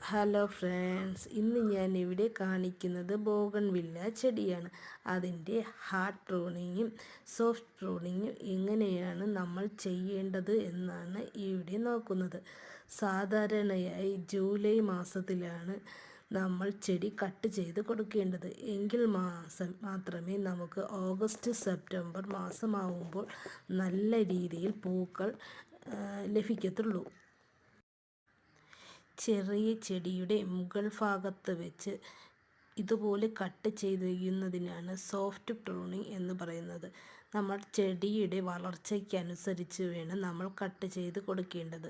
Hello friends, ഇന്ന് ഞാൻ ഇവിടെ കാണിക്കുന്നത് ബോഗൺവില്ല ചെടിയാണ്. അതിൻ്റെ ഹാർഡ് പ്രൂണിങ്ങും സോഫ്റ്റ് പ്രൂണിങ്ങും എങ്ങനെയാണ് നമ്മൾ ചെയ്യേണ്ടത് എന്നാണ് ഇവിടെ നോക്കുന്നത്. സാധാരണയായി ജൂലൈ മാസത്തിലാണ് നമ്മൾ ചെടി കട്ട് ചെയ്ത് കൊടുക്കേണ്ടത്. എങ്കിൽ മാത്രമേ നമുക്ക് ഓഗസ്റ്റ് സെപ്റ്റംബർ മാസമാവുമ്പോൾ നല്ല രീതിയിൽ പൂക്കൾ ലഭിക്കത്തുള്ളൂ. ചെറിയ ചെടിയുടെ മുകൾ ഭാഗത്ത് വെച്ച് ഇതുപോലെ കട്ട് ചെയ്യുന്നതിനാണ് സോഫ്റ്റ് പ്രൂണിങ് എന്ന് പറയുന്നത്. നമ്മൾ ചെടിയുടെ വളർച്ചയ്ക്കനുസരിച്ച് വേണം നമ്മൾ കട്ട് ചെയ്ത് കൊടുക്കേണ്ടത്.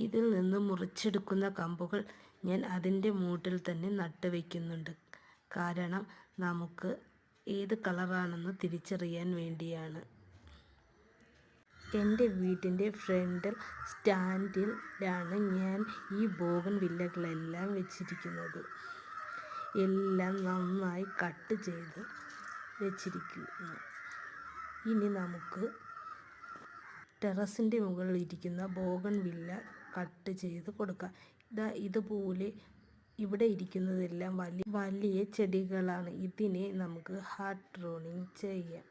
ഇതിൽ നിന്ന് മുറിച്ചെടുക്കുന്ന കമ്പുകൾ ഞാൻ അതിൻ്റെ മൂട്ടിൽ തന്നെ നട്ട് വയ്ക്കുന്നുണ്ട്. കാരണം നമുക്ക് ഏത് കളറാണെന്ന് തിരിച്ചറിയാൻ വേണ്ടിയാണ്. എൻ്റെ വീട്ടിൻ്റെ ഫ്രണ്ട് സ്റ്റാൻഡിലാണ് ഞാൻ ഈ ബോഗൺവില്ലകളെല്ലാം വെച്ചിരിക്കുന്നത്. എല്ലാം നന്നായി കട്ട് ചെയ്ത് വെച്ചിരിക്കുന്നു. ഇനി നമുക്ക് ടെറസിൻ്റെ മുകളിൽ ഇരിക്കുന്ന ബോഗൺവില്ല കട്ട് ചെയ്ത് കൊടുക്കാം. ഇതുപോലെ ഇവിടെ ഇരിക്കുന്നതെല്ലാം വലിയ ചെടികളാണ്. ഇതിനെ നമുക്ക് ഹാർഡ് പ്രൂണിങ് ചെയ്യാം.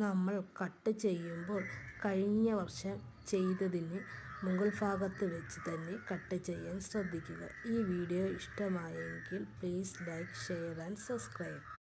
നമ്മൾ കട്ട് ചെയ്യുമ്പോൾ കഴിഞ്ഞ വർഷം ചെയ്തതിന് മുകൾ ഭാഗത്ത് വെച്ച് തന്നെ കട്ട് ചെയ്യാൻ ശ്രദ്ധിക്കുക. ഈ വീഡിയോ ഇഷ്ടമായെങ്കിൽ please like, share and subscribe.